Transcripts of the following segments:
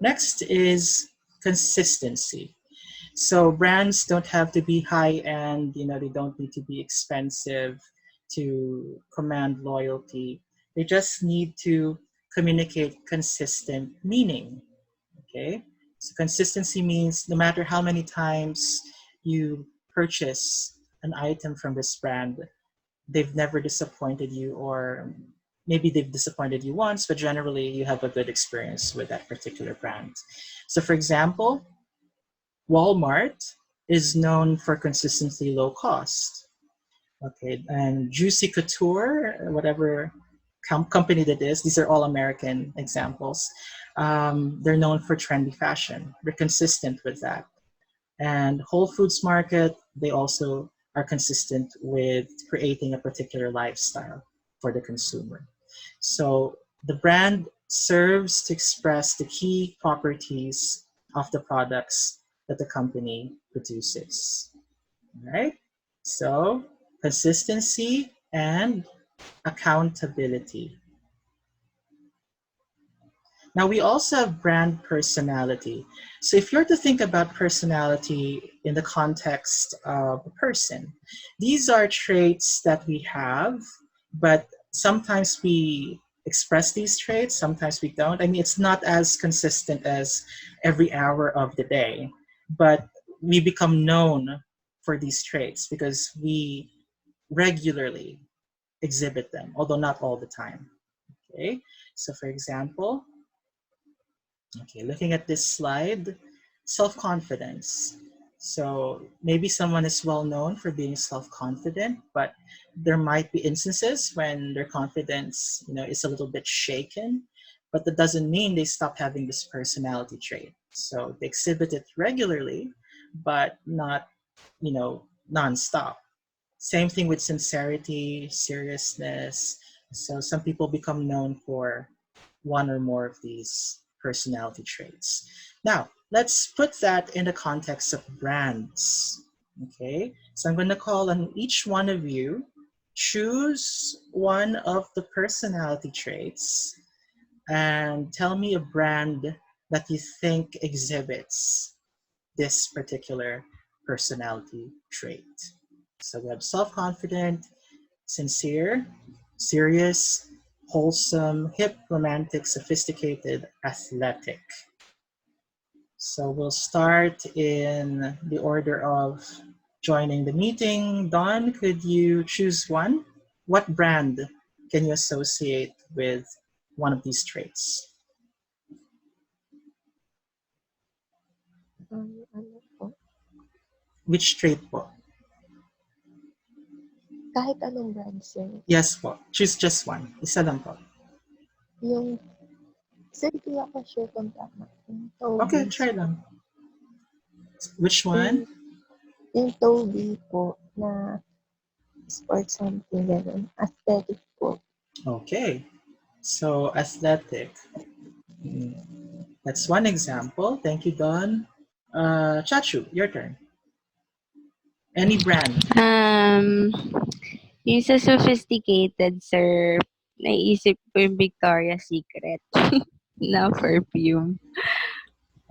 Next is consistency. So brands don't have to be high end, they don't need to be expensive to command loyalty. They just need to communicate consistent meaning. Okay? So consistency means no matter how many times you purchase an item from this brand, they've never disappointed you, or maybe they've disappointed you once, but generally you have a good experience with that particular brand. So for example, Walmart is known for consistently low cost. Okay, and Juicy Couture, whatever company that is, these are all American examples. They're known for trendy fashion. They're consistent with that. And Whole Foods Market, they also are consistent with creating a particular lifestyle for the consumer. So the brand serves to express the key properties of the products that the company produces. All right? So consistency and accountability. Now, we also have brand personality. So, if you're to think about personality in the context of a person, these are traits that we have, but sometimes we express these traits, sometimes we don't. I mean, it's not as consistent as every hour of the day, but we become known for these traits because we regularly exhibit them, although not all the time. Okay, so for example, okay, looking at this slide, self-confidence. So maybe someone is well known for being self-confident, but there might be instances when their confidence, is a little bit shaken, but that doesn't mean they stop having this personality trait. So they exhibit it regularly, but not, nonstop. Same thing with sincerity, seriousness. So some people become known for one or more of these personality traits. Now, let's put that in the context of brands. Okay, so I'm going to call on each one of you. Choose one of the personality traits and tell me a brand that you think exhibits this particular personality trait. So we have self-confident, sincere, serious, wholesome, hip, romantic, sophisticated, athletic. So we'll start in the order of joining the meeting. Don, could you choose one? What brand can you associate with one of these traits? Ano po, Which trait po? kahit anong brand, sir. Yes po. Choose just one. Isa lang po. Yung, sir, di ako sure kung tama. Yung Okay, Toby's try po. lang. Which Yung, one? yung Toby po na sports something gano'n. Aesthetic po. Okay. So athletic. Mm, that's one example. Thank you, Don. Chachu, your turn. Any brand. Um, yung sa sophisticated, sir, naisip ko yung Victoria's Secret na perfume.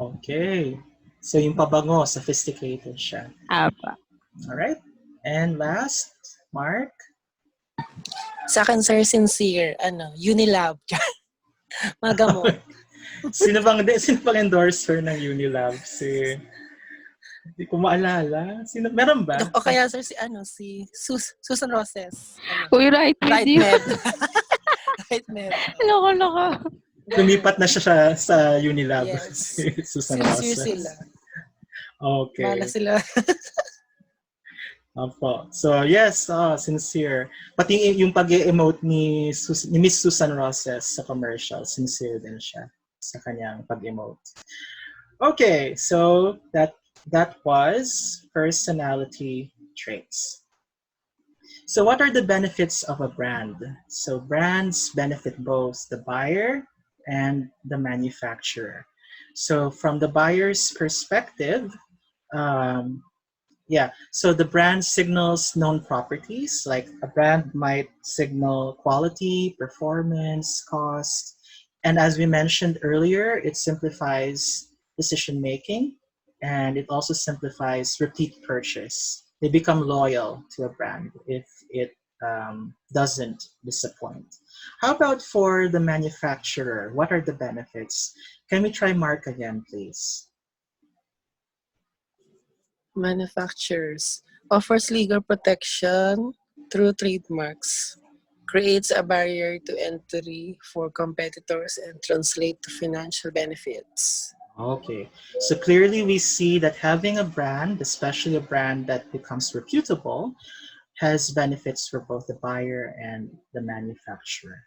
Okay. So yung pabango, sophisticated siya. Apa. All right. And last, Mark. Sa akin, sir, sincere, Unilab. Mga gamot. Sino bang endorser ng Unilab? Hindi ko maalala. Meron ba? O kaya, sir, si Susan Roses. Uy, right with Right you. med. Right med. Loko. Lumipat na siya sa Unilab. Yes. Si Susan Sincere Roses. sila. Okay. Bala sila. Opo. So yes, sincere. Pati yung pag-emote ni Miss Susan Roses sa commercial, sincere din siya sa kanyang pag-emote. Okay, so that was personality traits. So what are the benefits of a brand? So brands benefit both the buyer and the manufacturer. So from the buyer's perspective, so the brand signals known properties, like a brand might signal quality, performance, cost, And as we mentioned earlier, it simplifies decision making and it also simplifies repeat purchase. They become loyal to a brand if it doesn't disappoint. How about for the manufacturer? What are the benefits? Can we try Mark again, please? Manufacturers offers legal protection through trademarks, creates a barrier to entry for competitors, and translate to financial benefits. Okay, so clearly we see that having a brand, especially a brand that becomes reputable, has benefits for both the buyer and the manufacturer.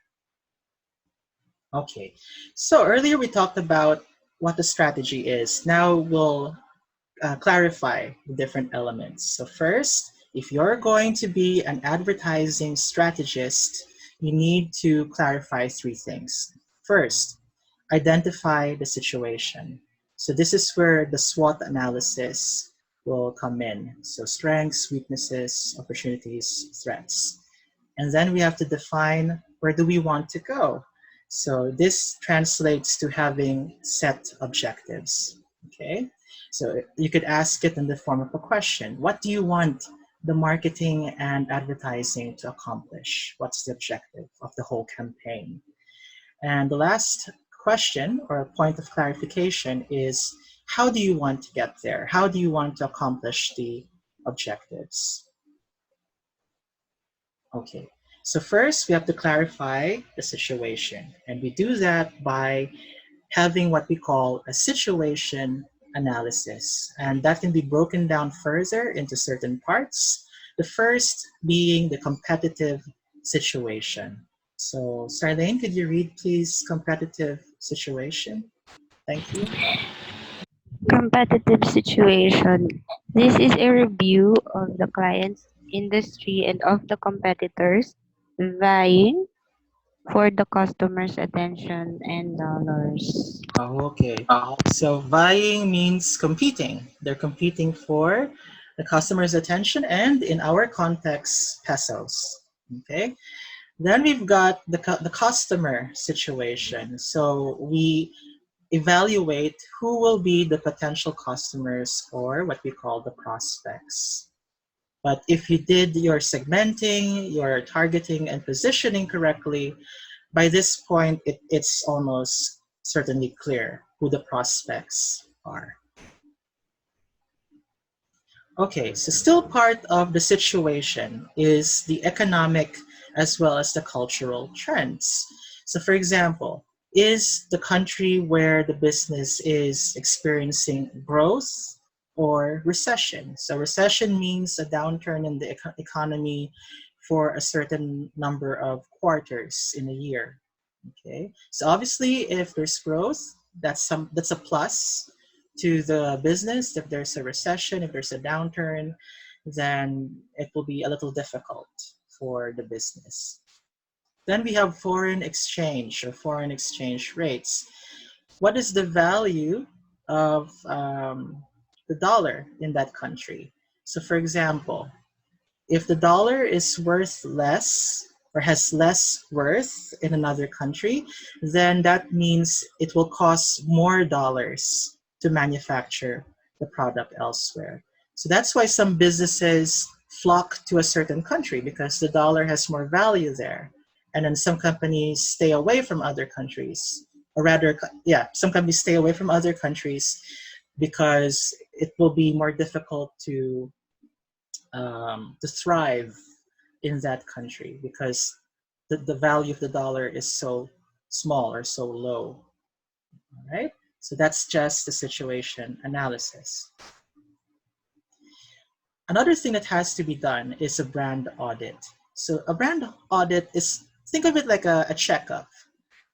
Okay, so earlier we talked about what the strategy is. Now we'll clarify the different elements. So first, if you're going to be an advertising strategist, you need to clarify three things. First, identify the situation. So this is where the SWOT analysis will come in. So strengths, weaknesses, opportunities, threats. And then we have to define where do we want to go. So this translates to having set objectives. Okay, so you could ask it in the form of a question. What do you want the marketing and advertising to accomplish? What's the objective of the whole campaign? And the last question or point of clarification is how do you want to get there? How do you want to accomplish the objectives? Okay, so first we have to clarify the situation, and we do that by having what we call a situation analysis, and that can be broken down further into certain parts. The first being the competitive situation. So, Sarlene, could you read, please, competitive situation? Thank you. Competitive situation. This is a review of the client's industry and of the competitors vying for the customer's attention and dollars. Okay, so vying means competing. They're competing for the customer's attention and, in our context, pesos. Okay, then we've got the customer situation. So we evaluate who will be the potential customers or what we call the prospects. But if you did your segmenting, your targeting, and positioning correctly, by this point, it's almost certainly clear who the prospects are. Okay, so still part of the situation is the economic as well as the cultural trends. So, for example, is the country where the business is experiencing growth or recession? So, recession means a downturn in the economy for a certain number of quarters in a year. Okay, so obviously, if there's growth, that's a plus to the business. If there's a recession, if there's a downturn, then it will be a little difficult for the business. Then we have foreign exchange or foreign exchange rates. What is the value of the dollar in that country? So, for example, if the dollar is worth less or has less worth in another country, then that means it will cost more dollars to manufacture the product elsewhere. So that's why some businesses flock to a certain country because the dollar has more value there. And then some companies stay away from other countries, or rather, yeah, some companies stay away from other countries because it will be more difficult to thrive in that country because the value of the dollar is so small or so low. All right, so that's just the situation analysis. Another thing that has to be done is a brand audit. So a brand audit is, think of it like a checkup,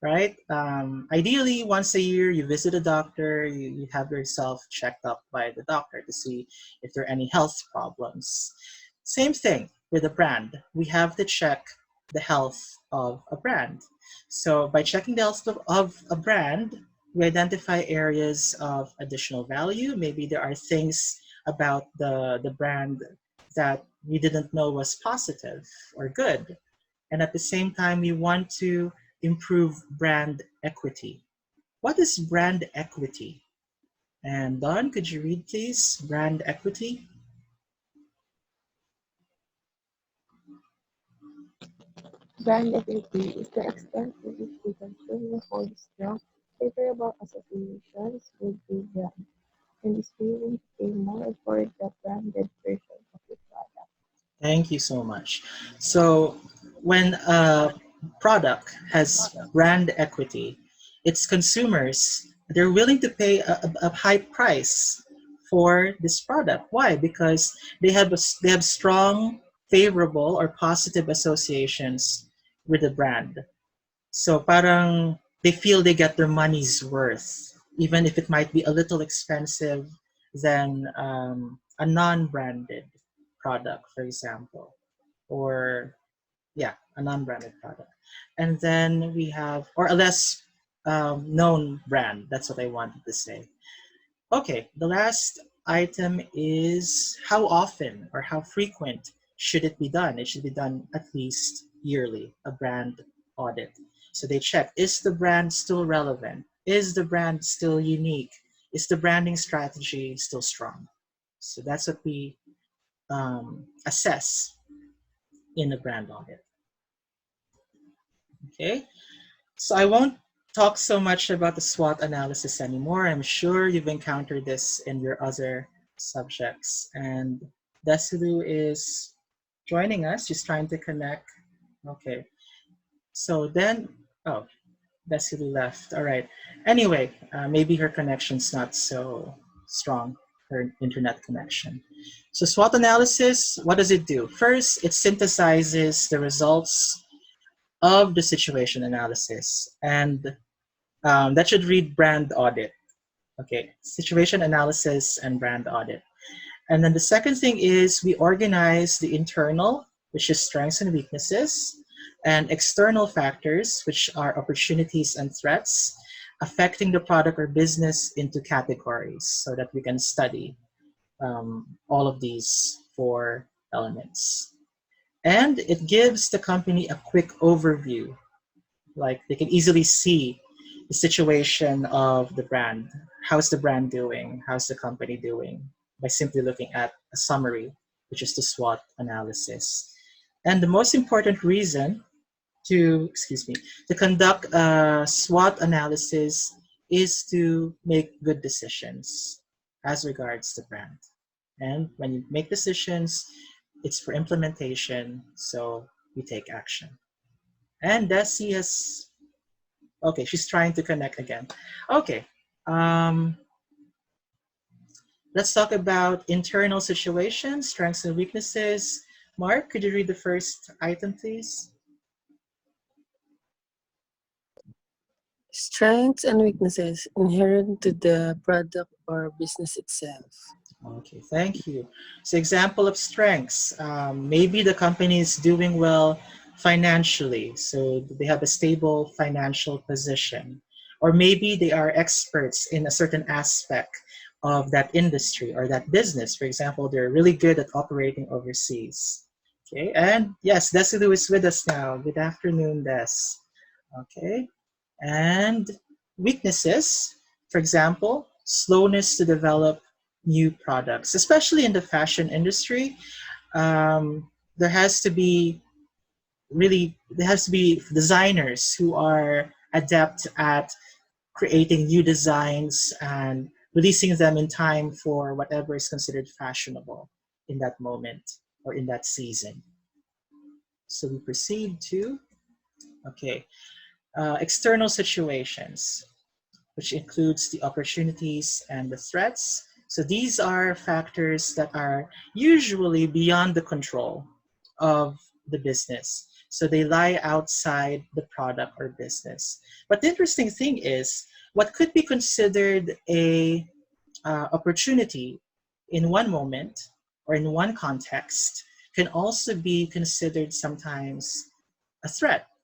right? Ideally, once a year, you visit a doctor, you have yourself checked up by the doctor to see if there are any health problems. Same thing with a brand. We have to check the health of a brand. So by checking the health of a brand, we identify areas of additional value. Maybe there are things about the brand that we didn't know was positive or good. And at the same time, we want to improve brand equity. What is brand equity? And Don, could you read please? Brand equity? Brand equity is the extent to which the consumer holds strong, favorable associations with a brand and is willing to pay more for the branded version of the product. Thank you so much. So when a product has brand equity, its consumers, they're willing to pay a high price for this product. Why? Because they have strong, favorable, or positive associations with the brand. So parang they feel they get their money's worth, even if it might be a little expensive than a non-branded product, for example, or yeah, a non-branded product. And then we have, or a less known brand. That's what I wanted to say. Okay, the last item is how often or how frequent should it be done? It should be done at least yearly, a brand audit. So they check, is the brand still relevant? Is the brand still unique? Is the branding strategy still strong? So that's what we assess in a brand audit. Okay, so I won't talk so much about the SWOT analysis anymore. I'm sure you've encountered this in your other subjects. And Desilu is joining us. She's trying to connect. Okay. So then, oh, Desilu left. All right. Anyway, maybe her connection's not so strong, her internet connection. So SWOT analysis, what does it do? First, it synthesizes the results of the situation analysis, and that should read brand audit. Okay, situation analysis and brand audit. And then the second thing is we organize the internal, which is strengths and weaknesses, and external factors, which are opportunities and threats affecting the product or business into categories so that we can study all of these four elements. And it gives the company a quick overview, like they can easily see the situation of the brand. How's the brand doing? How's the company doing? By simply looking at a summary, which is the SWOT analysis. And the most important reason to conduct a SWOT analysis is to make good decisions as regards the brand. And when you make decisions, it's for implementation, so we take action. And Desi has, okay, she's trying to connect again. Okay, let's talk about internal situations, strengths and weaknesses. Mark, could you read the first item, please? Strengths and weaknesses inherent to the product or business itself. Okay, thank you. So example of strengths, maybe the company is doing well financially, so they have a stable financial position. Or maybe they are experts in a certain aspect of that industry or that business. For example, they're really good at operating overseas. Okay, and yes, Desilu is with us now. Good afternoon, Des. Okay, and weaknesses, for example, slowness to develop new products, especially in the fashion industry. There has to be designers who are adept at creating new designs and releasing them in time for whatever is considered fashionable in that moment or in that season. So we proceed to, okay, external situations, which includes the opportunities and the threats. So these are factors that are usually beyond the control of the business. So they lie outside the product or business. But the interesting thing is, what could be considered a opportunity in one moment or in one context can also be considered sometimes a threat